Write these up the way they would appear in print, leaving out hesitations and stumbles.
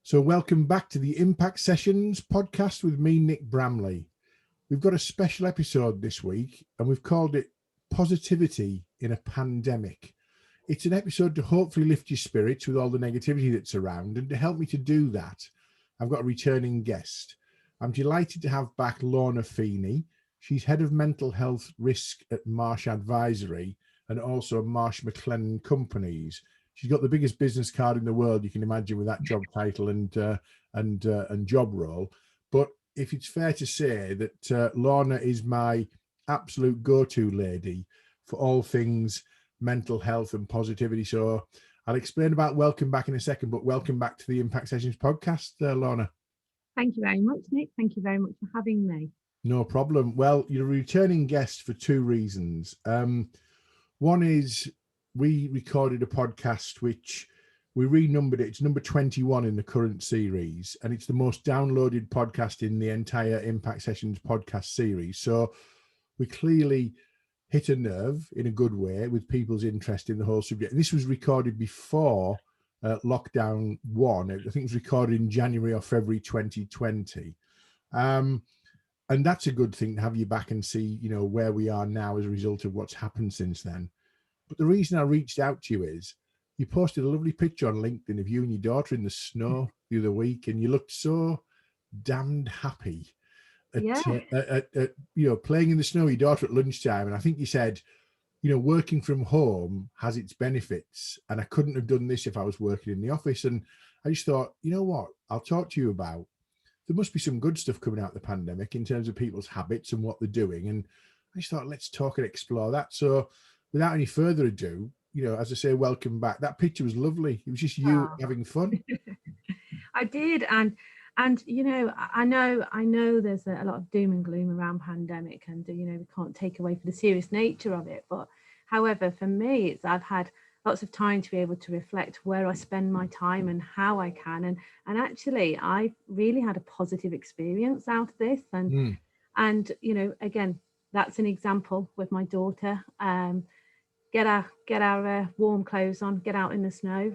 So welcome back to the Impact Sessions podcast with me, Nick Bramley. We've got a special episode this week and we've called it Positivity in a Pandemic. It's an episode to hopefully lift your spirits with all the negativity that's around, and to help me to do that, I've got a returning guest. I'm delighted to have back Lorna Feeney. She's Head of Mental Health Risk at Marsh Advisory and also Marsh McLennan Companies. She's got the biggest business card in the world, you can imagine, with that job title and job role. But if it's fair to say that Lorna is my absolute go-to lady for all things mental health and positivity. So I'll explain about welcome back in a second, but welcome back to the Impact Sessions podcast, Lorna. Thank you very much, Nick. Thank you very much for having me. No problem. Well, you're a returning guest for two reasons. One is we recorded a podcast which we renumbered it. It's number 21 in the current series, and it's the most downloaded podcast in the entire Impact Sessions podcast series. So we clearly hit a nerve in a good way with people's interest in the whole subject. And this was recorded before lockdown one. I think it was recorded in January or February 2020. And that's a good thing to have you back and see, where we are now as a result of what's happened since then. But the reason I reached out to you is you posted a lovely picture on LinkedIn of you and your daughter in the snow the other week, and you looked so damned happy at playing in the snow with your daughter at lunchtime. And I think you said, working from home has its benefits, and I couldn't have done this if I was working in the office. And I just thought, you know what, I'll talk to you about, there must be some good stuff coming out of the pandemic in terms of people's habits and what they're doing. And I just thought, let's talk and explore that. So without any further ado, as I say, welcome back. That picture was lovely. It was just you having fun. I did. And I know there's a lot of doom and gloom around pandemic, and we can't take away from the serious nature of it. But however, for me, I've had lots of time to be able to reflect where I spend my time and how I can. And actually, I really had a positive experience out of this. And again, that's an example with my daughter. Get our warm clothes on, get out in the snow.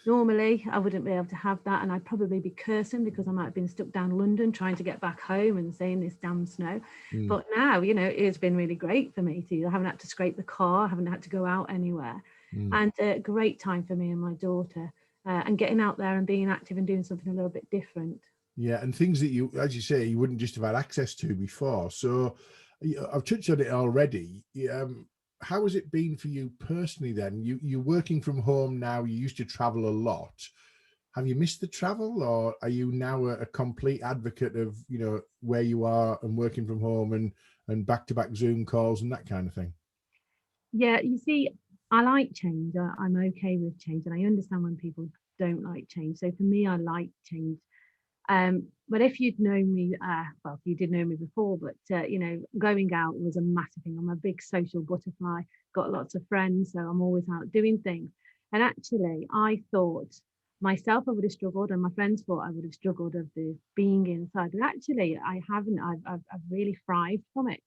Normally, I wouldn't be able to have that, and I'd probably be cursing because I might have been stuck down London trying to get back home and seeing this damn snow. But now, it's been really great for me I haven't had to scrape the car, I haven't had to go out anywhere. And a great time for me and my daughter, and getting out there and being active and doing something a little bit different. Yeah, and things that you, as you say, you wouldn't just have had access to before. So I've touched on it already. How has it been for you personally then? You're working from home now, you used to travel a lot. Have you missed the travel, or are you now a complete advocate of, where you are and working from home and back-to-back Zoom calls and that kind of thing? Yeah, you see, I like change. I'm okay with change, and I understand when people don't like change. So for me, I like change. But if you'd known me, you did know me before, but going out was a massive thing. I'm a big social butterfly, got lots of friends, so I'm always out doing things. And actually, I thought myself I would have struggled, and my friends thought I would have struggled of the being inside. But actually, I haven't. I've really thrived from it.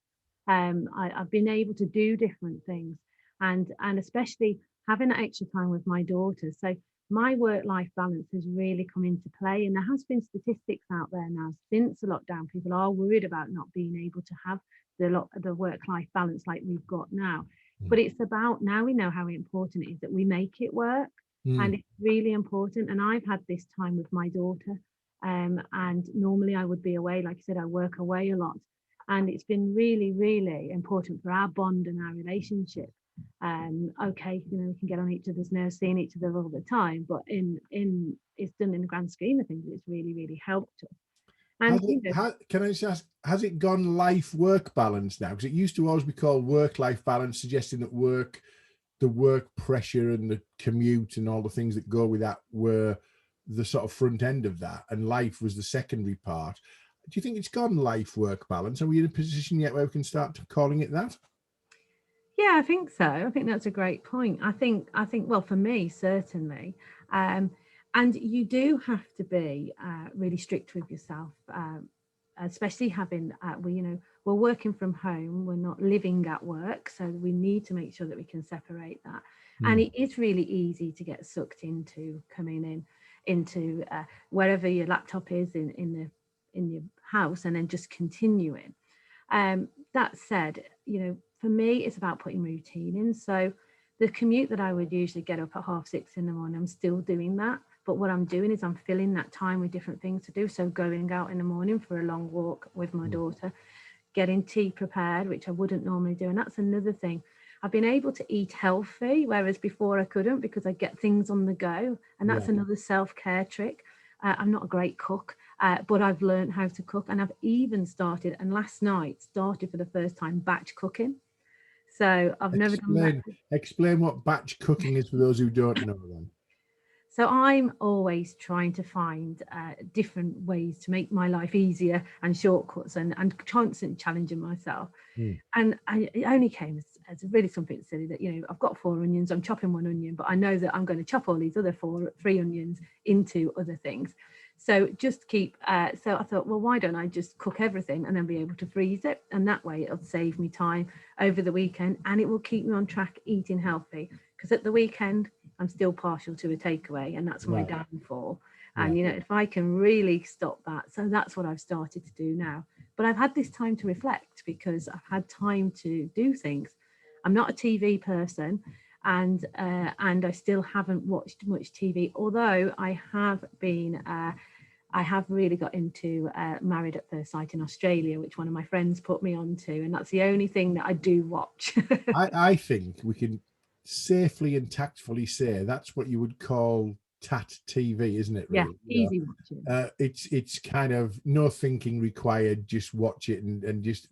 I've been able to do different things, and especially having that extra time with my daughter. So my work-life balance has really come into play, and there has been statistics out there now since the lockdown. People are worried about not being able to have the work-life balance like we've got now. But it's about, now we know how important it is that we make it work, and it's really important. And I've had this time with my daughter, and normally I would be away. Like I said, I work away a lot, and it's been really, really important for our bond and our relationship. Okay, we can get on each other's nerves, seeing each other all the time, but in it's done in the grand scheme of things, it's really, really helped us. And can I just ask, has it gone life-work balance now? Because it used to always be called work-life balance, suggesting that the work pressure and the commute and all the things that go with that were the sort of front end of that, and life was the secondary part. Do you think it's gone life-work balance? Are we in a position yet where we can start calling it that? Yeah, I think so. I think that's a great point. I think, well, for me, certainly. And you do have to be really strict with yourself, especially having, we're working from home, we're not living at work. So we need to make sure that we can separate that. And it is really easy to get sucked into coming in. into wherever your laptop is in your house, and then just continuing. That said, for me, it's about putting routine in. So the commute that I would usually get up at 6:30 in the morning, I'm still doing that. But what I'm doing is I'm filling that time with different things to do. So going out in the morning for a long walk with my daughter, getting tea prepared, which I wouldn't normally do. And that's another thing. I've been able to eat healthy, whereas before I couldn't, because I get things on the go. And that's another self-care trick. I'm not a great cook, but I've learned how to cook. And I've even started, and last night started for the first time, batch cooking. So I've never done that. Explain what batch cooking is for those who don't know then. So I'm always trying to find different ways to make my life easier and shortcuts, and constantly challenging myself. And it only came as really something silly that, I've got 4 onions, I'm chopping 1 onion, but I know that I'm going to chop all these other 3 onions into other things. So just keep, so I thought, well, why don't I just cook everything and then be able to freeze it? And that way it'll save me time over the weekend, and it will keep me on track eating healthy. Because at the weekend, I'm still partial to a takeaway, and that's my downfall. And, if I can really stop that. So that's what I've started to do now. But I've had this time to reflect, because I've had time to do things. I'm not a TV person, and I still haven't watched much TV, although I have been, I have really got into Married at First Sight in Australia, which one of my friends put me onto, and that's the only thing that I do watch. I think we can safely and tactfully say that's what you would call tat TV, isn't it? Really? Yeah, easy watching. It's kind of no thinking required. Just watch it and just.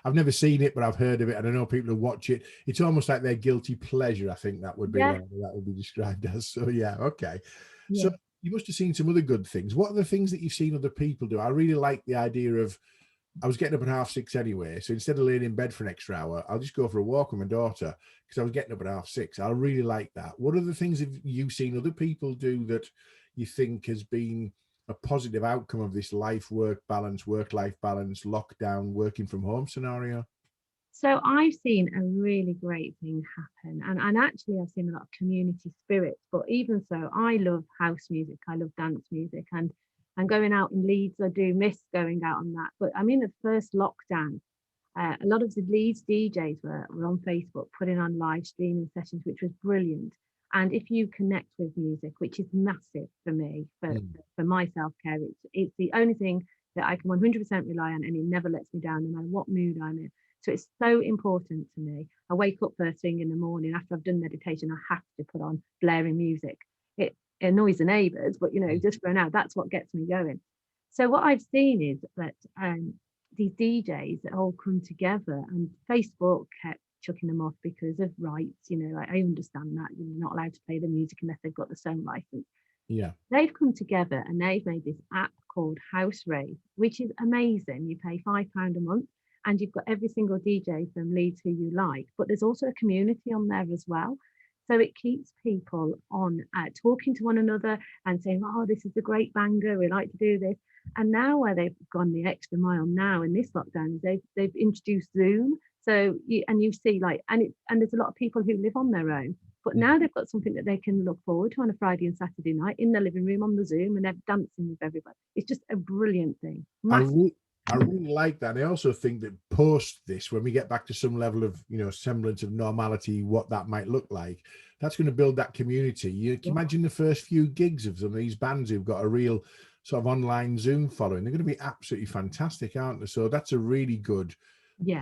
I've never seen it, but I've heard of it, and I know people who watch it. It's almost like their guilty pleasure. I think that would be that would be described as. So okay. Yeah. So you must have seen some other good things. What are the things that you've seen other people do? I really like the idea of. I was getting up at 6:30 anyway, so instead of laying in bed for an extra hour, I'll just go for a walk with my daughter, because I was getting up at 6:30. I really like that. What other things have you seen other people do that you think has been a positive outcome of this work-life balance, lockdown, working from home scenario? So I've seen a really great thing happen, and actually I've seen a lot of community spirit. But even so, I love house music, I love dance music, and going out in Leeds, I do miss going out on that. But I mean, the first lockdown, a lot of the Leeds DJs were on Facebook putting on live streaming sessions, which was brilliant. And if you connect with music, which is massive for me, for my self-care, it's the only thing that I can 100% rely on, and it never lets me down, no matter what mood I'm in. So it's so important to me. I wake up first thing in the morning after I've done meditation. I have to put on blaring music. It annoys the neighbours, but just for now, that's what gets me going. So what I've seen is that these DJs that all come together, and Facebook kept chucking them off because of rights. I understand that you're not allowed to play the music unless they've got the song license. Yeah. They've come together and they've made this app called Rave, which is amazing. You pay £5 a month, and you've got every single DJ from Leeds who you like, but there's also a community on there as well. So it keeps people on talking to one another and saying, oh, this is a great banger, we like to do this. And now where they've gone the extra mile now in this lockdown, they've introduced Zoom. So you see and there's a lot of people who live on their own, but now they've got something that they can look forward to on a Friday and Saturday night in the living room on the Zoom, and they're dancing with everybody. It's just a brilliant thing. I really like that. I also think that post this, when we get back to some level of, semblance of normality, what that might look like, that's going to build that community. You can imagine the first few gigs of some of these bands who've got a real sort of online Zoom following. They're going to be absolutely fantastic, aren't they? So that's a really good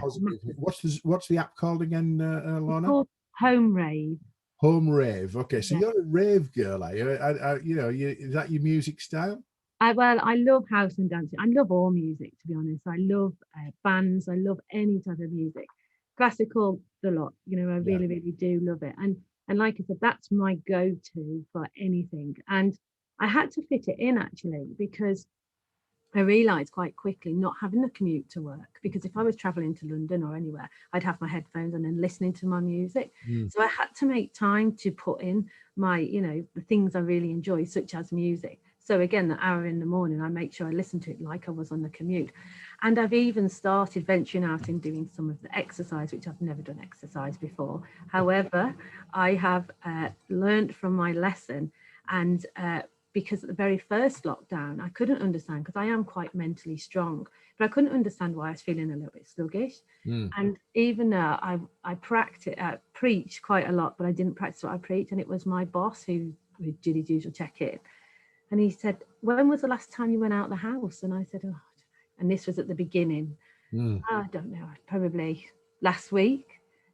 positive. What's the app called again, Lorna? It's called Home Rave. Home Rave. Okay, so you're a rave girl, are you? Is that your music style? I love house and dancing. I love all music, to be honest. I love bands. I love any type of music. Classical, the lot. I really, really do love it. And like I said, that's my go-to for anything. And I had to fit it in, actually, because I realised quite quickly not having the commute to work, because if I was travelling to London or anywhere, I'd have my headphones and then listening to my music. So I had to make time to put in my, the things I really enjoy, such as music. So again, the hour in the morning, I make sure I listen to it like I was on the commute. And I've even started venturing out and doing some of the exercise, which I've never done exercise before. However, I have learned from my lesson, and because at the very first lockdown, I couldn't understand, because I am quite mentally strong, but I couldn't understand why I was feeling a little bit sluggish. And even though I preached quite a lot, but I didn't practice what I preached. And it was my boss who did his usual check-in. And he said, when was the last time you went out of the house? And I said, oh, I don't know. And this was at the beginning. I don't know, probably last week.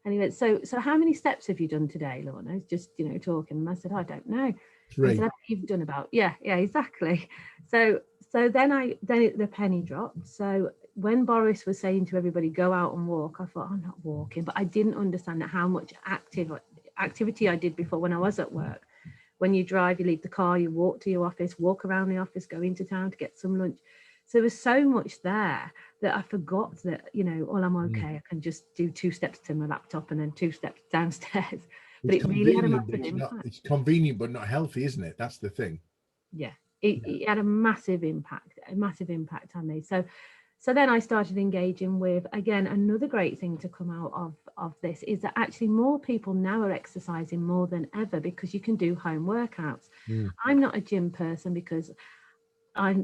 And he went, so how many steps have you done today, Lorna? Just, talking. And I said, I don't know. Three. He said, you've done about, yeah, exactly. So then the penny dropped. So when Boris was saying to everybody, go out and walk, I thought, I'm not walking. But I didn't understand how much activity I did before when I was at work. When you drive, you leave the car, you walk to your office, walk around the office, go into town to get some lunch. So there was so much there that I forgot that, I'm okay. I can just do 2 steps to my laptop and then 2 steps downstairs. But it really had a massive impact. It's convenient, but not healthy, isn't it? That's the thing. Yeah, it had a massive impact on me. So then I started engaging with, again, another great thing to come out of this is that actually more people now are exercising more than ever, because you can do home workouts. I'm not a gym person because I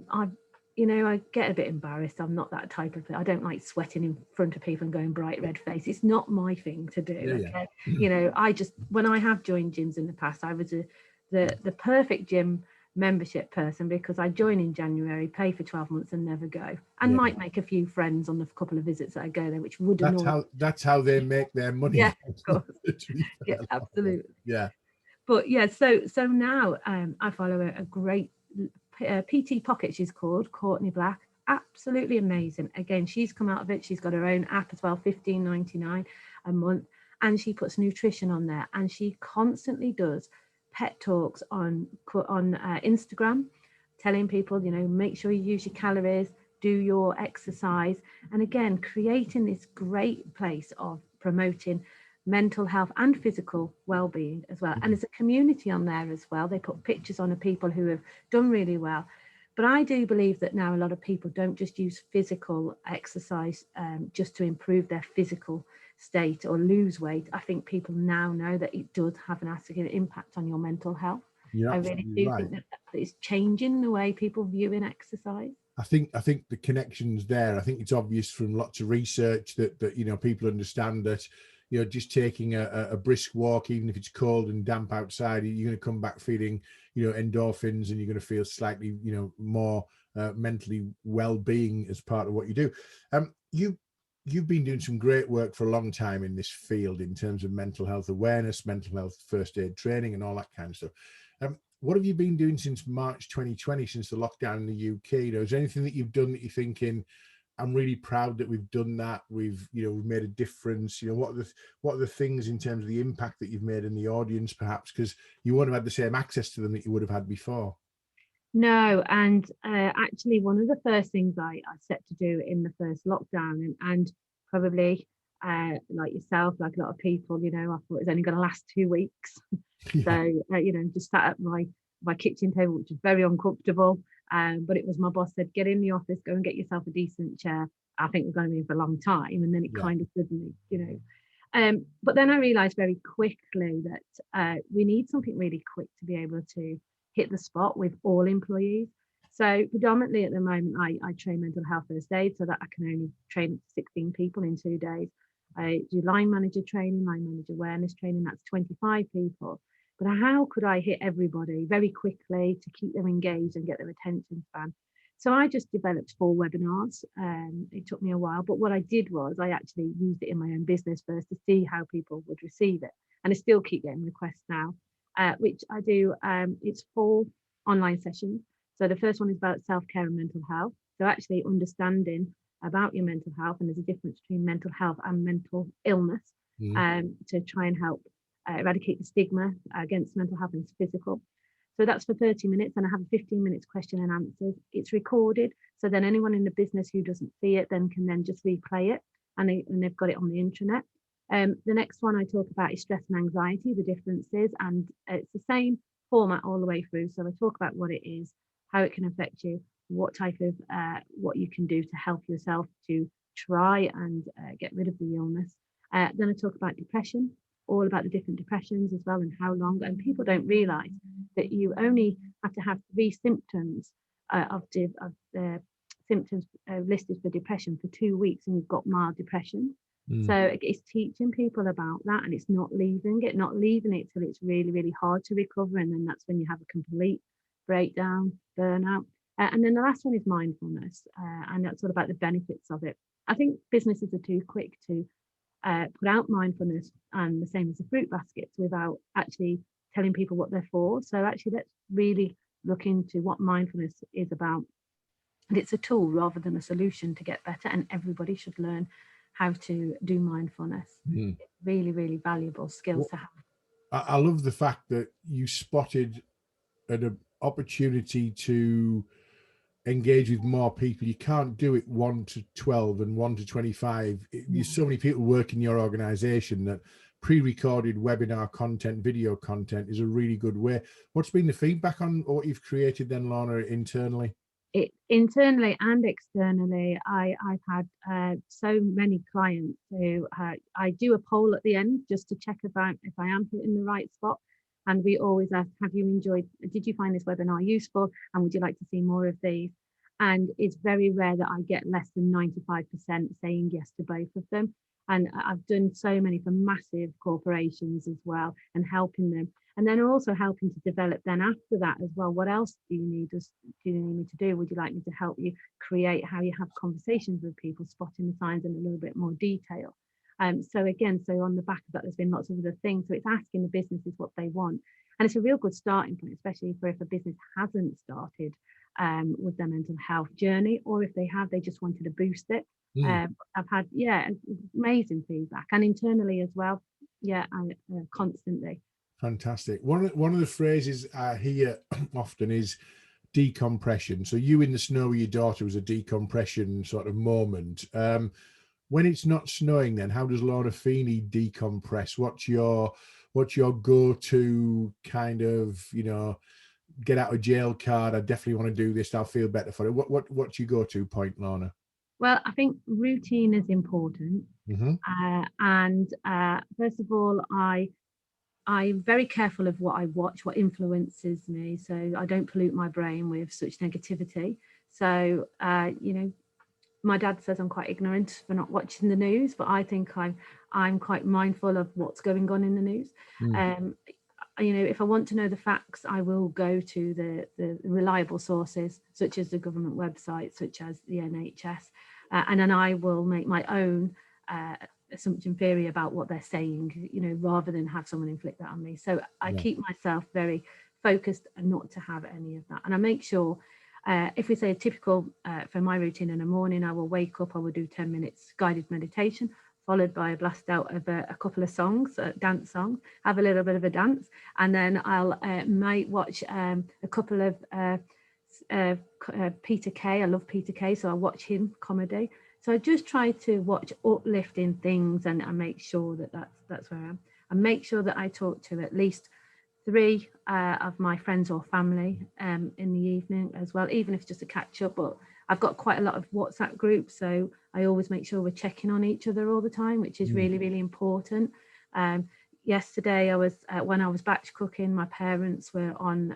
get a bit embarrassed. I'm not that type of, I don't like sweating in front of people and going bright red face. It's not my thing to do. I just, when I have joined gyms in the past, I was the perfect gym membership person, because I join in January, pay for 12 months and never go, and might make a few friends on the couple of visits that I go there, which would annoy. That's how they make their money. Yeah, of course. Yeah, absolutely. Yeah. But yeah, so now I follow a great PT Pocket, she's called, Courtney Black. Absolutely amazing. Again, she's come out of it. She's got her own app as well, $15.99 a month, and she puts nutrition on there, and she constantly does pet talks on Instagram, telling people, make sure you use your calories, do your exercise, and again, creating this great place of promoting mental health and physical well-being as well. And there's a community on there as well. They put pictures on of people who have done really well. But I do believe that now a lot of people don't just use physical exercise just to improve their physical state or lose weight. I think people now know that it does have an significant impact on your mental health. I really do think that it's changing the way people view in exercise. I think the connection's there. I think it's obvious from lots of research that people understand that just taking a brisk walk, even if it's cold and damp outside, you're going to come back feeling endorphins, and you're going to feel slightly more mentally well-being as part of what you do. You've been doing some great work for a long time in this field in terms of mental health awareness, mental health first aid training, and all that kind of stuff. What have you been doing since March 2020, since the lockdown in the UK? Is there anything that you've done that you're thinking, I'm really proud that we've done that, we've made a difference? What are the things in terms of the impact that you've made in the audience, perhaps, because you wouldn't have had the same access to them that you would have had before? No, and actually one of the first things I set to do in the first lockdown, and probably like yourself, like a lot of people, I thought it was only going to last 2 weeks. So just sat at my kitchen table, which was very uncomfortable, but it was, my boss said, get in the office, go and get yourself a decent chair. I think we're going to be in for a long time. And then it kind of suddenly, but then I realized very quickly that we need something really quick to be able to hit the spot with all employees. So predominantly at the moment, I train mental health first aid, so that I can only train up to 16 people in 2 days. I do line manager training, line manager awareness training, that's 25 people. But how could I hit everybody very quickly to keep them engaged and get their attention span? So I just developed 4 webinars. It took me a while, but what I did was I actually used it in my own business first to see how people would receive it. And I still keep getting requests now, which I do. It's 4 online sessions. So the first one is about self-care and mental health. So actually understanding about your mental health, and there's a difference between mental health and mental illness, to try and help eradicate the stigma against mental health and physical. So that's for 30 minutes, and I have a 15 minutes question and answers. It's recorded, so then anyone in the business who doesn't see it then can then just replay it, and they've got it on the intranet. The next one I talk about is stress and anxiety, the differences, and it's the same format all the way through. So I talk about what it is, how it can affect you, what type of what you can do to help yourself to try and get rid of the illness. Then I talk about depression, all about the different depressions as well and how long. And people don't realise that you only have to have 3 symptoms of the symptoms listed for depression for 2 weeks, and you've got mild depression. So it's teaching people about that, and it's not leaving it till it's really, really hard to recover. And then that's when you have a complete breakdown, burnout. And then the last one is mindfulness. And that's all about the benefits of it. I think businesses are too quick to put out mindfulness and the same as the fruit baskets without actually telling people what they're for. So actually, let's really look into what mindfulness is about. And it's a tool rather than a solution to get better. And everybody should learn how to do mindfulness. It's really, really valuable skills to have. I love the fact that you spotted an opportunity to engage with more people. You can't do it 1 to 12 and 1 to 25. There's so many people work in your organization that pre-recorded webinar content, video content is a really good way. What's been the feedback on what you've created then, Lorna, internally? Internally and externally, I've had so many clients who I do a poll at the end just to check if I am hitting the right spot. And we always ask, did you find this webinar useful? And would you like to see more of these? And it's very rare that I get less than 95% saying yes to both of them. And I've done so many for massive corporations as well, and helping them. And then also helping to develop then after that as well. What else do you need me to do? Would you like me to help you create how you have conversations with people, spotting the signs in a little bit more detail? So on the back of that, there's been lots of other things. So it's asking the businesses what they want. And it's a real good starting point, especially if a business hasn't started with their mental health journey, or if they have, they just wanted to boost it. I've had, amazing feedback, and internally as well. Constantly. Fantastic. One of the phrases I hear often is decompression. So you in the snow with your daughter was a decompression sort of moment. When it's not snowing, then how does Lorna Feeney decompress? What's your go-to kind of, get out of jail card? I definitely want to do this. I'll feel better for it. What's your go-to point, Lorna? Well, I think routine is important. And first of all, I'm very careful of what I watch, what influences me, so I don't pollute my brain with such negativity. So, my dad says I'm quite ignorant for not watching the news, but I think I'm quite mindful of what's going on in the news. If I want to know the facts, I will go to the reliable sources, such as the government website, such as the NHS, and then I will make my own assumption theory about what they're saying, rather than have someone inflict that on me. So I keep myself very focused and not to have any of that. And I make sure, if we say a typical for my routine in the morning, I will wake up, I will do 10 minutes guided meditation, followed by a blast out of a couple of songs, dance songs, have a little bit of a dance, and then I'll might watch a couple of Peter Kay. I love Peter Kay, so I watch him comedy. So I just try to watch uplifting things, and I make sure that's where I am. I make sure that I talk to at least 3 of my friends or family in the evening as well, even if it's just a catch up. But I've got quite a lot of WhatsApp groups, so I always make sure we're checking on each other all the time, which is really, really important. Yesterday, when I was batch cooking, my parents were on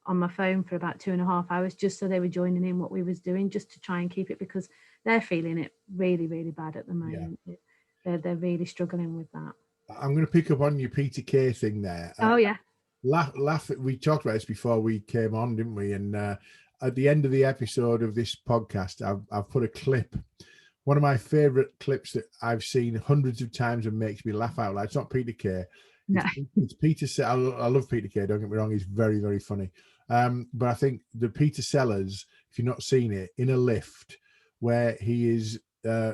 my phone for about 2.5 hours, just so they were joining in what we was doing, just to try and keep it, because they're feeling it really, really bad at the moment. They're really struggling with that. I'm going to pick up on your Peter Kay thing there. Laugh. We talked about this before we came on, didn't we? And at the end of the episode of this podcast, I've put a clip. One of my favorite clips that I've seen hundreds of times and makes me laugh out loud. It's not Peter Kay. It's Peter. I love Peter Kay. Don't get me wrong. He's very, very funny. But I think the Peter Sellers, if you've not seen it, in a lift where he is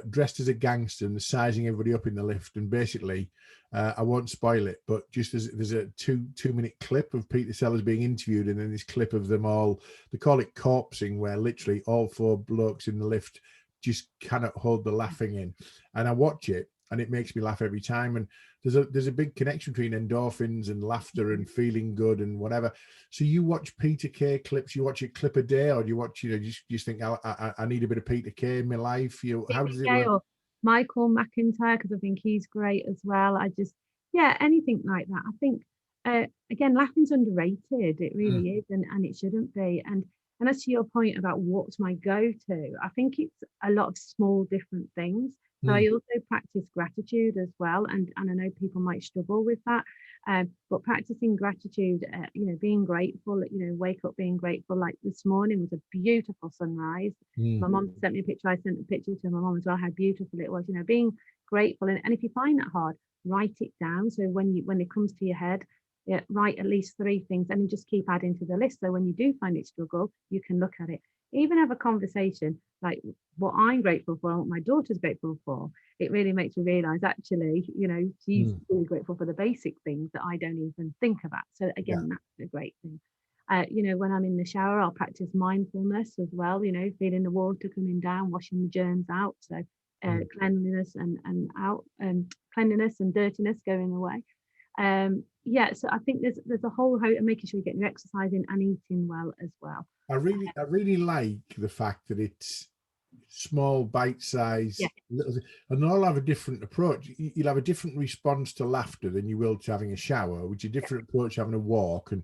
dressed as a gangster and sizing everybody up in the lift, and basically, I won't spoil it, but just there's a two-minute clip of Peter Sellers being interviewed, and then this clip of them all, they call it corpsing, where literally all 4 blokes in the lift just cannot hold the laughing in. And I watch it, and it makes me laugh every time. And there's a big connection between endorphins and laughter and feeling good and whatever. So you watch Peter Kay clips, you watch a clip a day, or do you watch, just think, I need a bit of Peter Kay in my life? How does it work? Or Michael McIntyre, because I think he's great as well. Yeah, anything like that. I think again, laughing's underrated. It Mm, really is, and it shouldn't be. And as to your point about what's my go-to, I think it's a lot of small different things. So mm, I also practice gratitude as well, and I know people might struggle with that. But practicing gratitude, being grateful, wake up being grateful. Like this morning was a beautiful sunrise. mm, My mom sent me a picture. I sent a picture to my mom as well, how beautiful it was. Being grateful, and if you find that hard, write it down. So when it comes to your head, yeah, write at least 3 things and then just keep adding to the list. So when you do find it struggle, you can look at it. Even have a conversation like what I'm grateful for and what my daughter's grateful for. It really makes you realize actually, she's mm. really grateful for the basic things that I don't even think about. So Yeah. again, that's a great thing. When I'm in the shower, I'll practice mindfulness as well, feeling the water coming down, washing the germs out. So Mm. cleanliness and out cleanliness and dirtiness going away. Yeah, so I think there's a whole host, and making sure you get your exercise in and eating well as well. I really like the fact that it's small, Yeah, bite-sized, little, and they'll have a different approach. You'll have a different response to laughter than you will to having a shower, which is a different approach to having a walk. And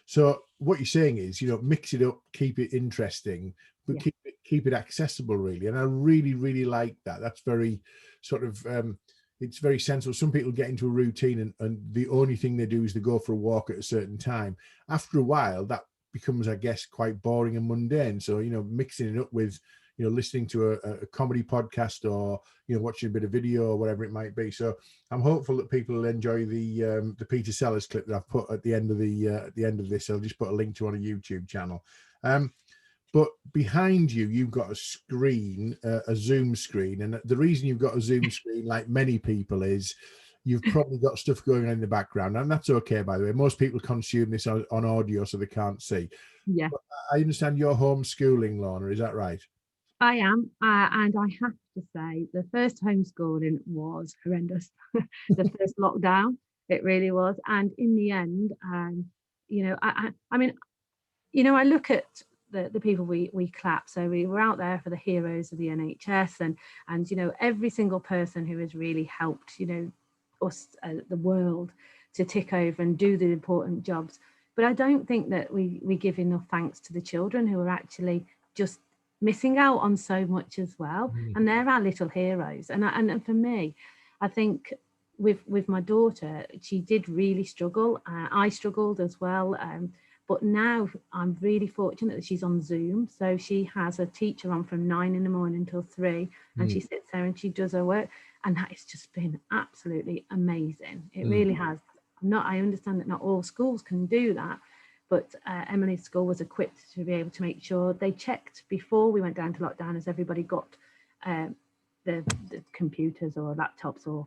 so, what you're saying is, mix it up, keep it interesting, but yeah, keep it accessible, really. And I really, really like that. That's very sort of. It's very sensible. Some people get into a routine and the only thing they do is they go for a walk at a certain time. After a while, that becomes, I guess, quite boring and mundane. So, mixing it up with, listening to a comedy podcast or, watching a bit of video or whatever it might be. So I'm hopeful that people will enjoy the Peter Sellers clip that I've put at the end of this. I'll just put a link to on a YouTube channel. But behind you, you've got a screen, a Zoom screen. And the reason you've got a Zoom screen, like many people, is you've probably got stuff going on in the background. And that's okay, by the way. Most people consume this on audio, so they can't see. yeah. But I understand you're homeschooling, Lorna. Is that right? I am, and I have to say, the first homeschooling was horrendous. The first lockdown, it really was. And in the end, I mean, I look at the people we clap. So we were out there for the heroes of the NHS, and every single person who has really helped us, the world, to tick over and do the important jobs. But I don't think that we give enough thanks to the children who are actually just missing out on so much as well, Mm, and they're our little heroes. And for me, I think with my daughter, she did really struggle. I struggled as well. But now I'm really fortunate that she's on Zoom. So she has a teacher on from 9 in the morning until 3, and mm, she sits there and she does her work. And that has just been absolutely amazing. It mm. really has. I understand that not all schools can do that, but Emily's school was equipped to be able to make sure they checked before we went down to lockdown, as everybody got um, the computers or laptops or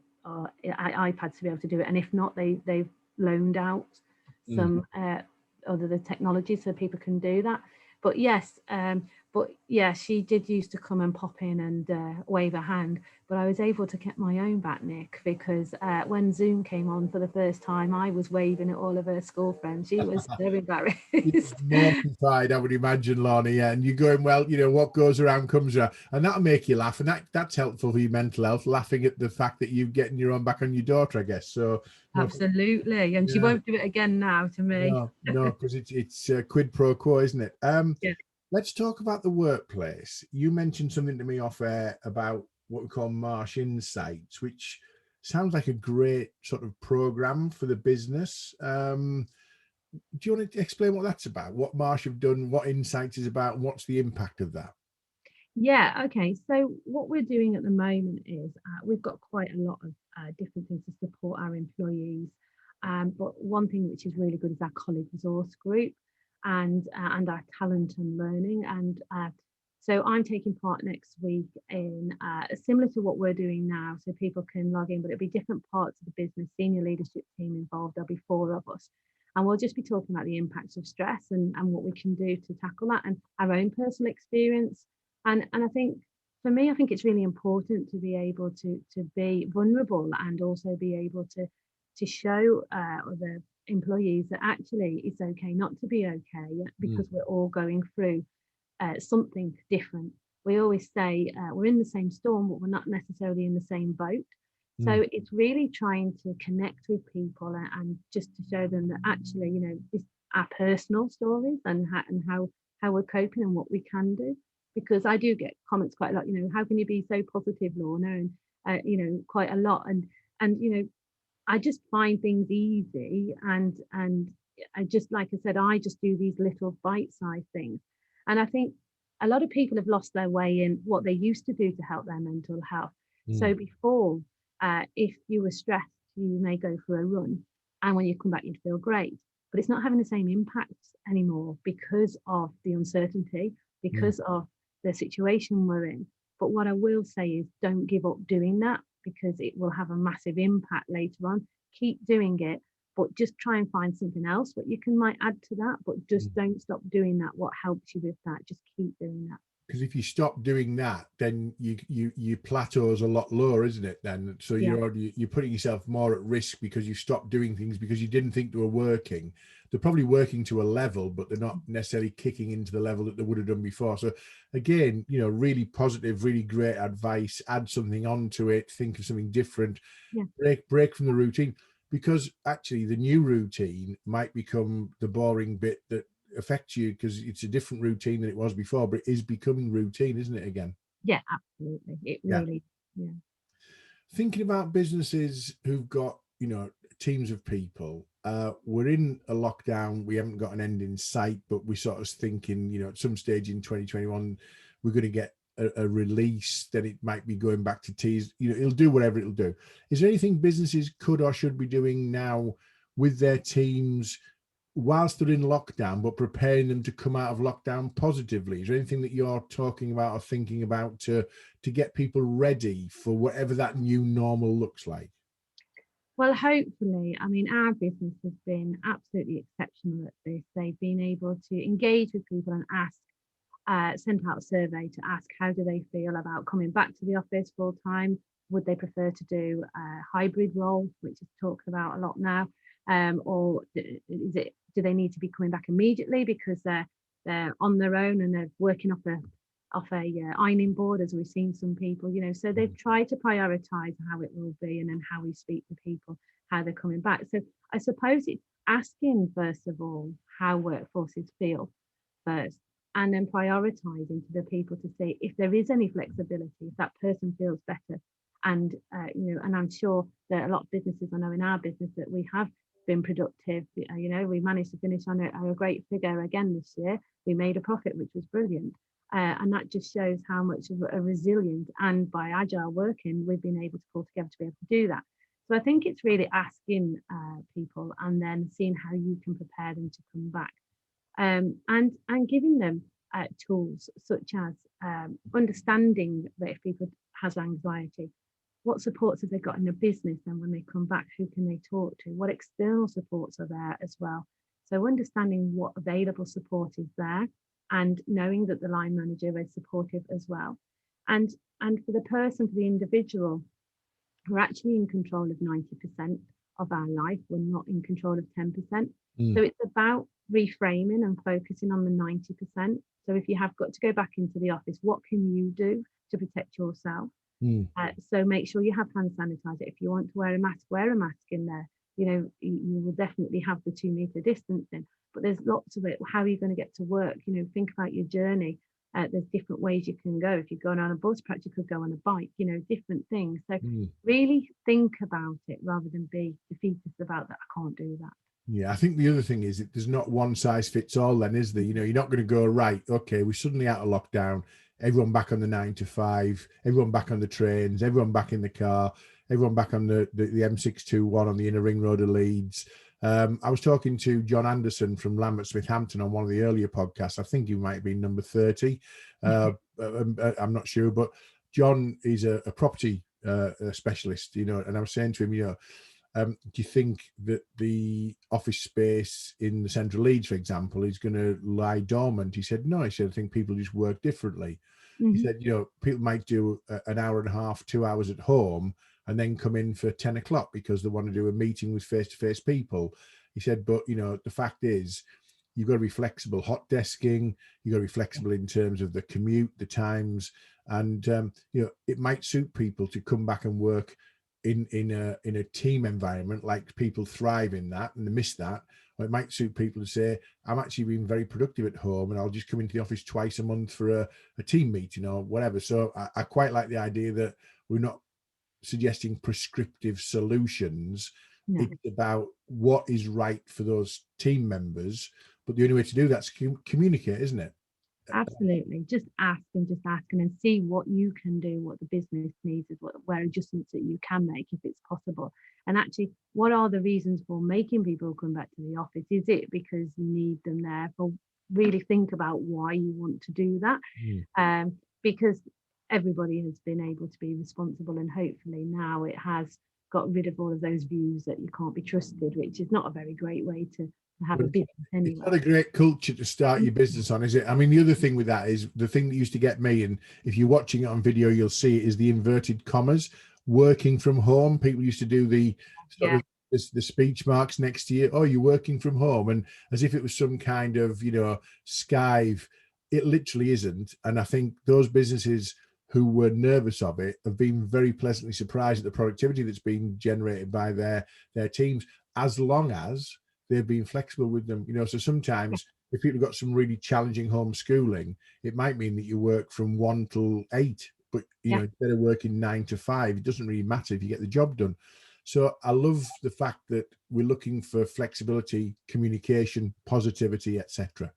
iPads to be able to do it. And if not, they've loaned out Mm. some other the technology so people can do that. But yes, she did used to come and pop in and wave a hand, but I was able to get my own back, Nick, because when Zoom came on for the first time, I was waving at all of her school friends. She was so embarrassed. Mortified, I would imagine, Lorna. Yeah, and you're going, well, what goes around comes around, and that'll make you laugh, and that's helpful for your mental health. Laughing at the fact that you're getting your own back on your daughter, I guess. So, no, Absolutely, and she yeah, won't do it again now to me. no, because it's quid pro quo, isn't it? Yeah. Let's talk about the workplace. You mentioned something to me off air about what we call Marsh Insights, which sounds like a great sort of program for the business. Do you want to explain what that's about? What Marsh have done, what Insights is about, and what's the impact of that? Yeah, okay. So what we're doing at the moment is we've got quite a lot of different things to support our employees. But one thing which is really good is our colleague resource group and our talent and learning. And so I'm taking part next week in similar to what we're doing now. So people can log in, but it'll be different parts of the business, senior leadership team involved. There'll be 4 of us. And we'll just be talking about the impacts of stress and what we can do to tackle that and our own personal experience. And I think for me, I think it's really important to be able to be vulnerable and also be able to show other employees that actually it's okay not to be okay Mm, because we're all going through something different. We always say we're in the same storm, but we're not necessarily in the same boat. So it's really trying to connect with people and just to show them that actually, you know, it's our personal stories and how we're coping and what we can do. Because I do get comments quite a lot, you know, how can you be so positive, Lorna? And you know, quite a lot. And you know, I just find things easy and I just, like I said, I just do these little bite-sized things. And I think a lot of people have lost their way in what they used to do to help their mental health. So before, if you were stressed, you may go for a run, and when you come back, you'd feel great. But it's not having the same impact anymore because of the uncertainty, because of the situation we're in. But what I will say is don't give up doing that, because it will have a massive impact later on. Keep doing it, but just try and find something else what you can might add to that, but just don't stop doing that. What helps you with that, just keep doing that. Because if you stop doing that, then you plateau's a lot lower, isn't it? Then so you're putting yourself more at risk because you stop doing things because you didn't think they were working. They're probably working to a level, but they're not necessarily kicking into the level that they would have done before. So again, you know, really positive, really great advice. Add something onto it. Think of something different. Break from the routine, because actually the new routine might become the boring bit that affects you, because it's a different routine than it was before, but it is becoming routine, isn't it, again? Yeah, absolutely. It really, Thinking about businesses who've got, you know, teams of people, we're in a lockdown, we haven't got an end in sight, but we're sort of thinking, you know, at some stage in 2021 we're going to get a release, then it might be going back to teas, you know, it'll do whatever it'll do. Is there anything businesses could or should be doing now with their teams whilst they're in lockdown, but preparing them to come out of lockdown positively? Is there anything that you're talking about or thinking about to get people ready for whatever that new normal looks like? Well, hopefully, I mean, our business has been absolutely exceptional at this. They've been able to engage with people and ask, sent out a survey to ask how do they feel about coming back to the office full time. Would they prefer to do a hybrid role, which is talked about a lot now, or do they need to be coming back immediately because they're on their own and they're working off a ironing board, as we've seen some people, you know. So they've tried to prioritize how it will be and then how we speak to people, how they're coming back. So I suppose it's asking, first of all, how workforces feel first, and then prioritizing to the people to see if there is any flexibility, if that person feels better. And you know, and I'm sure that a lot of businesses, I know in our business, that we have been productive. You know, we managed to finish on a great figure again this year. We made a profit, which was brilliant. And that just shows how much of a resilient, and by agile working, we've been able to pull together to be able to do that. So I think it's really asking people and then seeing how you can prepare them to come back, and giving them tools such as understanding that if people has anxiety, what supports have they got in their business, and when they come back, who can they talk to, what external supports are there as well. So understanding what available support is there, and knowing that the line manager is supportive as well. And for the person, for the individual, we're actually in control of 90% of our life. We're not in control of 10%. So it's about reframing and focusing on the 90%. So if you have got to go back into the office, what can you do to protect yourself? So make sure you have hand sanitizer. If you want to wear a mask in there. You know, you will definitely have the 2 meter distancing, but there's lots of it. How are you going to get to work? You know, think about your journey. There's different ways you can go. If you're going on a bus, perhaps you could go on a bike, you know, different things. So really think about it rather than be defeatist about that. I can't do that. Yeah, I think the other thing is that there's not one size fits all then, is there? You know, you're not going to go, right, okay, we're suddenly out of lockdown, everyone back on the 9 to 5, everyone back on the trains, everyone back in the car, everyone back on the M621 on the inner ring road of Leeds. I was talking to John Anderson from Lambert Smith Hampton on one of the earlier podcasts. I think he might have been number 30. I'm not sure, but John is a property specialist, you know, and I was saying to him, you know, do you think that the office space in the central Leeds, for example, is going to lie dormant? He said, no. He said, I think people just work differently. He said, you know, people might do an hour and a half, 2 hours at home and then come in for 10 o'clock because they want to do a meeting with face-to-face people. He said, but, you know, the fact is, you've got to be flexible, hot desking, you've got to be flexible in terms of the commute, the times, and, you know, it might suit people to come back and work in a team environment, like people thrive in that and they miss that. Or it might suit people to say, I'm actually being very productive at home and I'll just come into the office twice a month for a team meeting or whatever. So I quite like the idea that we're not suggesting prescriptive solutions. No. It's about what is right for those team members. But the only way to do that's communicate, isn't it? Absolutely. Just ask and then see what you can do, what the business needs, is where adjustments that you can make if it's possible. And actually, what are the reasons for making people come back to the office? Is it because you need them there? For really think about why you want to do that. Because everybody has been able to be responsible, and hopefully now it has got rid of all of those views that you can't be trusted, which is not a very great way to have a business anyway. It's not a great culture to start your business on, is it? I mean, the other thing with that is the thing that used to get me, and if you're watching it on video, you'll see it, is the inverted commas. Working from home. People used to do the sort of the speech marks next to you. Oh, you're working from home, and as if it was some kind of, you know, skive. It literally isn't. And I think those businesses who were nervous of it have been very pleasantly surprised at the productivity that's been generated by their teams, as long as they've been flexible with them. You know, so sometimes if people have got some really challenging homeschooling, it might mean that you work from 1 till 8, but you know, instead of working 9 to 5, it doesn't really matter if you get the job done. So I love the fact that we're looking for flexibility, communication, positivity, etc.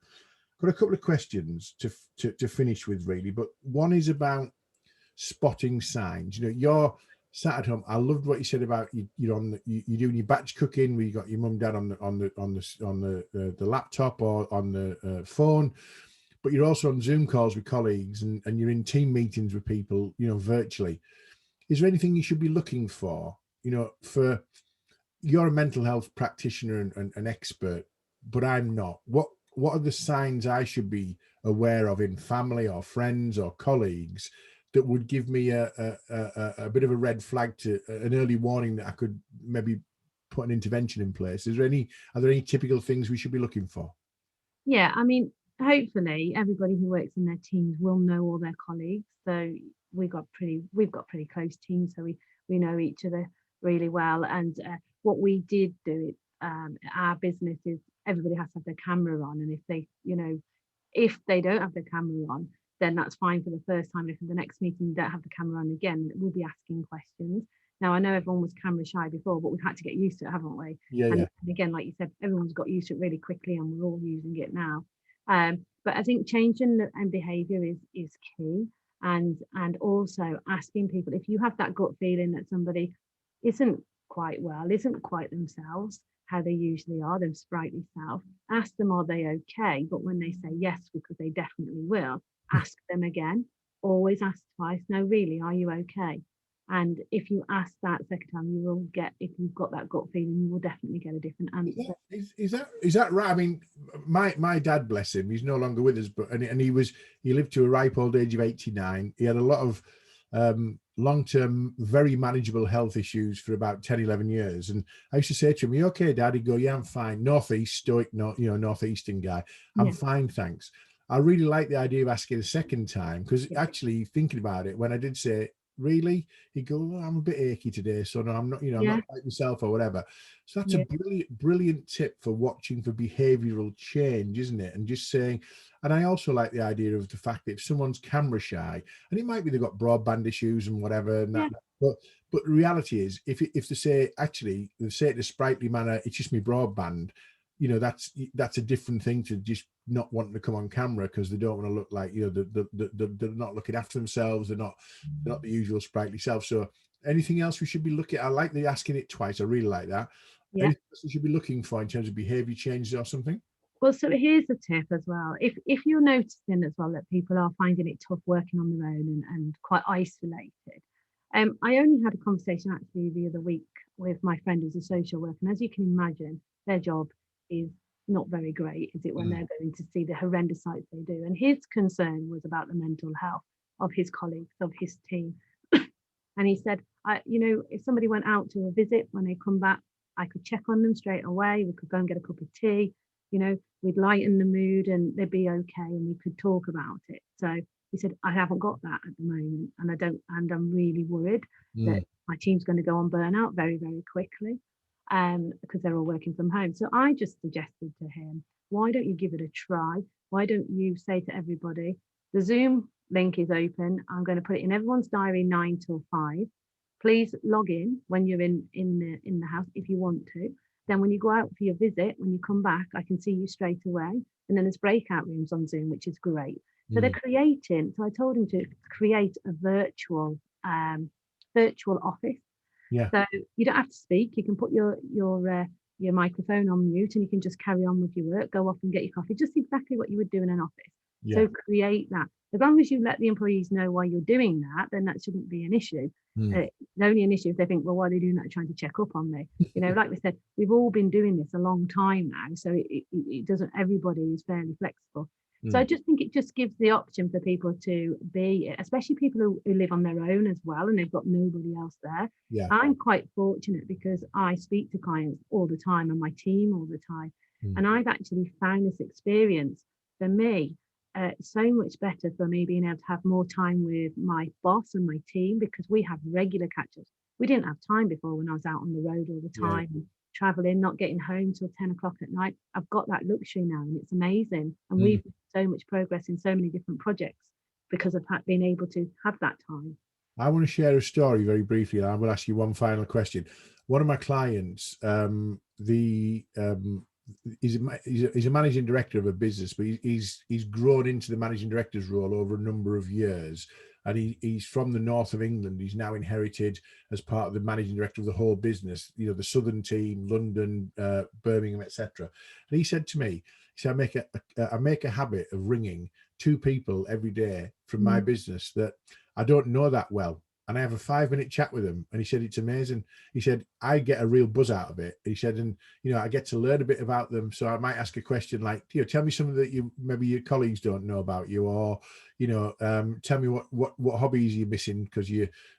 Got a couple of questions to finish with, really, but one is about spotting signs. You know, you're sat at home. I loved what you said about you're doing your batch cooking where you got your mum and dad on the laptop or on the phone, but you're also on Zoom calls with colleagues and you're in team meetings with people, you know, virtually. Is there anything you should be looking for? You know, for you're a mental health practitioner and expert, but I'm not. What are the signs I should be aware of in family or friends or colleagues that would give me a bit of a red flag, to an early warning that I could maybe put an intervention in place? Are there any typical things we should be looking for? Yeah, I mean, hopefully everybody who works in their teams will know all their colleagues. So we've got pretty close teams, so we know each other really well. And what we did do our business is everybody has to have their camera on, and if they don't have their camera on, then that's fine for the first time. If in the next meeting you don't have the camera on again, we'll be asking questions. Now, I know everyone was camera shy before, but we've had to get used to it, haven't we? And again, like you said, everyone's got used to it really quickly, and we're all using it now. But I think changing and behaviour is key, and also asking people, if you have that gut feeling that somebody isn't quite well, isn't quite themselves, how they usually are, their sprightly self, ask them, are they okay? But when they say yes, because they definitely will, ask them again. Always ask twice. No, really, are you okay? And if you ask that second time, you will get, if you've got that gut feeling, you will definitely get a different answer. Is that right? I mean, my dad, bless him, he's no longer with us, but he lived to a ripe old age of 89. He had a lot of long-term, very manageable health issues for about 10, 11 years. And I used to say to him, you okay, Dad? He'd go, yeah, I'm fine. Northeast, stoic, Northeastern guy. I'm fine, thanks. I really like the idea of asking a second time, because actually thinking about it, when I did say, really, he'd go, oh, I'm a bit achy today, so no, I'm not, I'm not like myself or whatever. So that's a brilliant tip for watching for behavioral change, isn't it? And just saying, and I also like the idea of the fact that if someone's camera shy, and it might be they've got broadband issues and whatever, and that, but the reality is, if they say, actually, they say it in a sprightly manner, it's just me broadband, that's a different thing to just not wanting to come on camera because they don't want to look like, they're not looking after themselves, they're not the usual sprightly self. So anything else we should be looking at? I like the asking it twice. I really like that. Anything else we should be looking for in terms of behavior changes or something? Well, so here's a tip as well. If you're noticing as well that people are finding it tough working on their own and quite isolated, I only had a conversation actually the other week with my friend who's a social worker, and as you can imagine, their job is not very great, is it, when they're going to see the horrendous sights they do. And his concern was about the mental health of his colleagues, of his team. And he said, if somebody went out to a visit, when they come back, I could check on them straight away. We could go and get a cup of tea, we'd lighten the mood and they'd be okay, and we could talk about it. So he said, I haven't got that at the moment, and I'm really worried that my team's going to go on burnout very, very quickly because they're all working from home. So I just suggested to him, why don't you give it a try? Why don't you say to everybody, the Zoom link is open. I'm going to put it in everyone's diary 9 till 5. Please log in when you're in the house if you want to. Then when you go out for your visit, when you come back, I can see you straight away. And then there's breakout rooms on Zoom, which is great. So they're creating. So I told him to create a virtual office. Yeah. So you don't have to speak. You can put your microphone on mute, and you can just carry on with your work. Go off and get your coffee. Just exactly what you would do in an office. Yeah. So create that. As long as you let the employees know why you're doing that, then that shouldn't be an issue. It's only an issue if they think, well, why are they doing that? Trying to check up on me. Like we said, we've all been doing this a long time now. So it doesn't, everybody is fairly flexible. So I just think it just gives the option for people to be, especially people who live on their own as well, and they've got nobody else there. Yeah. I'm quite fortunate because I speak to clients all the time and my team all the time. And I've actually found this experience for me so much better for me being able to have more time with my boss and my team, because we have regular catch-ups. We didn't have time before when I was out on the road all the time, traveling, not getting home till 10 o'clock at night. I've got that luxury now, and it's amazing. And we've made so much progress in so many different projects because of being able to have that time. I want to share a story very briefly, and I will ask you one final question. One of my clients, he's a managing director of a business, but he's grown into the managing director's role over a number of years. And he's from the north of England. He's now inherited as part of the managing director of the whole business, the southern team, London, Birmingham, etc. And he said to me, he said, I make a habit of ringing 2 people every day from my business that I don't know that well. And I have a 5-minute chat with them. And he said, it's amazing. He said, I get a real buzz out of it. He said, and, I get to learn a bit about them. So I might ask a question like, tell me something that maybe your colleagues don't know about you, or, tell me what hobbies you're missing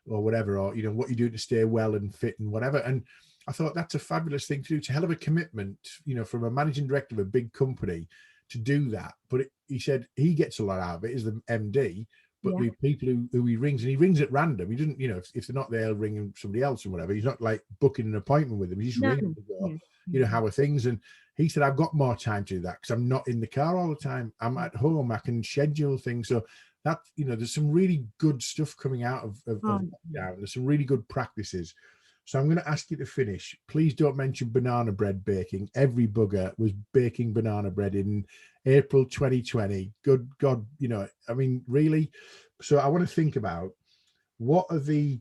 or whatever, or, what you do to stay well and fit and whatever. And I thought that's a fabulous thing to do. It's a hell of a commitment, from a managing director of a big company to do that. But he said he gets a lot out of it as the MD. But the people who he rings, and he rings at random. He didn't, if they're not there, he'll ring somebody else or whatever. He's not like booking an appointment with them. He's just ringing to go, how are things? And he said, I've got more time to do that because I'm not in the car all the time. I'm at home. I can schedule things. So that, there's some really good stuff coming out of lockdown. There's some really good practices. So I'm going to ask you to finish. Please don't mention banana bread baking. Every bugger was baking banana bread in April 2020. Good God, really? So I want to think about, what are the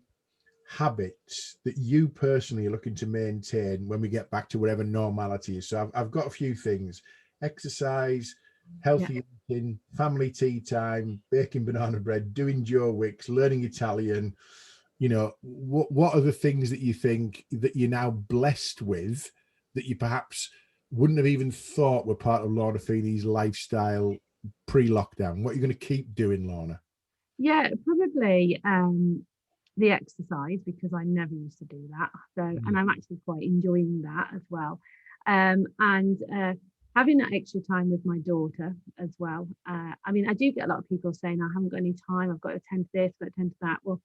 habits that you personally are looking to maintain when we get back to whatever normality is? So I've got a few things: exercise, healthy eating, family tea time, baking banana bread, doing Joe Wicks, learning Italian. What are the things that you think that you're now blessed with that you perhaps wouldn't have even thought were part of Lorna Feeney's lifestyle pre-lockdown? What are you going to keep doing, Lorna? Yeah, probably the exercise, because I never used to do that. So, and I'm actually quite enjoying that as well. And having that extra time with my daughter as well. I do get a lot of people saying, I haven't got any time, I've got to attend to this, got to attend to that. Well,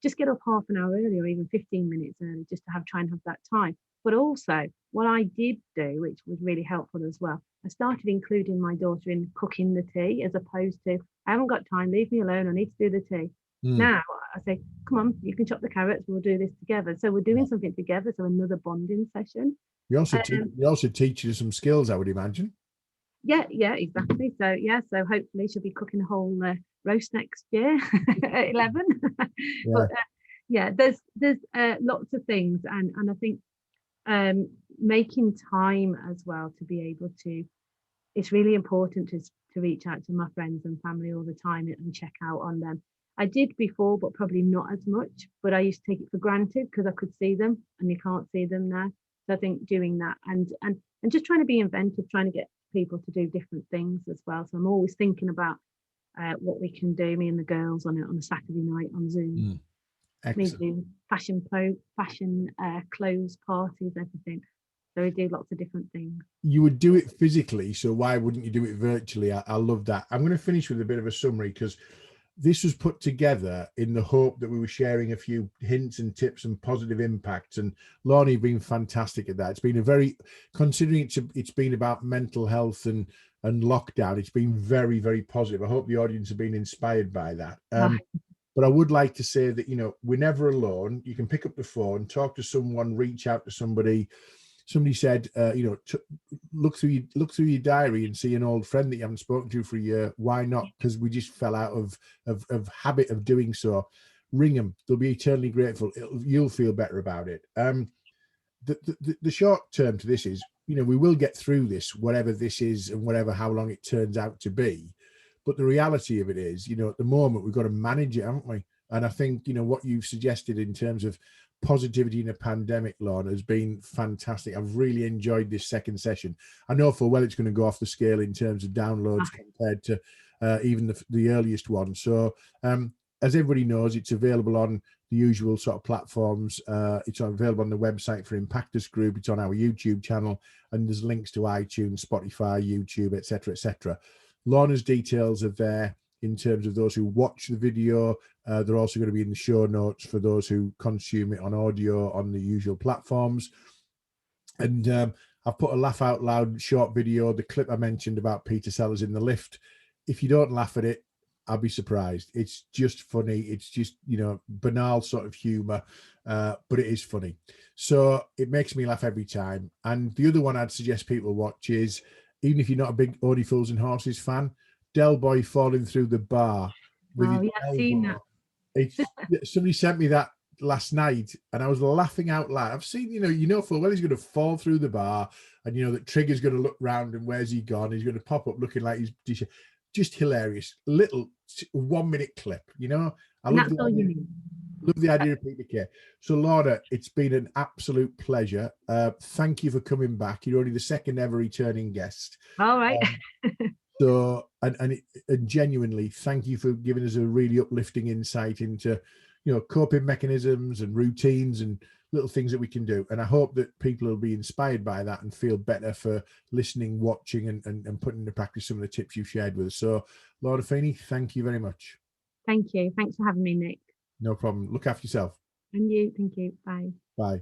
just get up half an hour early or even 15 minutes early just to try and have that time. But also what I did do, which was really helpful as well, I started including my daughter in cooking the tea, as opposed to, I haven't got time, leave me alone, I need to do the tea. Now I say, come on, you can chop the carrots, we'll do this together. So we're doing something together. So another bonding session. You also teach you some skills, I would imagine. Yeah, exactly. So hopefully she'll be cooking a whole roast next year at 11. But there's lots of things, and I think making time as well to be able to, it's really important to reach out to my friends and family all the time and check out on them. I did before, but probably not as much, but I used to take it for granted because I could see them, and you can't see them now. So I think doing that and just trying to be inventive, trying to get people to do different things as well. So I'm always thinking about what we can do, me and the girls, on a Saturday night on Zoom. We do fashion clothes parties, everything. So we do lots of different things. You would do it physically, so why wouldn't you do it virtually? I love that. I'm going to finish with a bit of a summary, because this was put together in the hope that we were sharing a few hints and tips and positive impacts. And Lorna, you've been fantastic at that. It's been a very, considering it's been about mental health and lockdown, it's been very, very positive. I hope the audience have been inspired by that. But I would like to say that, you know, we're never alone. You can pick up the phone, talk to someone, reach out to somebody. Somebody said, you know, look through your diary and see an old friend that you haven't spoken to for a year. Why not? Because we just fell out of habit of doing so. Ring them; they'll be eternally grateful. You'll feel better about it. The short term to this is, you know, we will get through this, whatever this is, and whatever how long it turns out to be. But the reality of it is, you know, at the moment we've got to manage it, haven't we? And I think, you know, what you've suggested in terms of positivity in a pandemic, Lorna, has been fantastic. I've really enjoyed this second session. I know full well it's going to go off the scale in terms of downloads compared to even the earliest one. So as everybody knows, it's available on the usual sort of platforms. It's available on the website for IMPACTUS Group. It's on our YouTube channel, and there's links to iTunes, Spotify, YouTube, etc., etc. Lorna's details are there in terms of those who watch the video. They're also going to be in the show notes for those who consume it on audio on the usual platforms. And I've put a laugh out loud short video, the clip I mentioned about Peter Sellers in the lift. If you don't laugh at it, I'll be surprised. It's just funny. It's just, you know, banal sort of humor, but it is funny. So it makes me laugh every time. And the other one I'd suggest people watch is, even if you're not a big Only Fools and Horses fan, Del Boy falling through the bar with his I've seen that. Somebody sent me that last night, and I was laughing out loud. I've seen, you know full well he's going to fall through the bar, and you know that Trigger's going to look round, and where's he gone? He's going to pop up looking like he's just hilarious. Little 1 minute clip, you know. I love That's all you need. Love the idea of Peter Kay. So, Lorna, it's been an absolute pleasure. Thank you for coming back. You're only the second ever returning guest. All right. So, and genuinely, thank you for giving us a really uplifting insight into, you know, coping mechanisms and routines and little things that we can do. And I hope that people will be inspired by that and feel better for listening, watching, and putting into practice some of the tips you've shared with us. So, Lorna Feeney, thank you very much. Thank you. Thanks for having me, Nick. No problem. Look after yourself. And you. Thank you. Bye. Bye.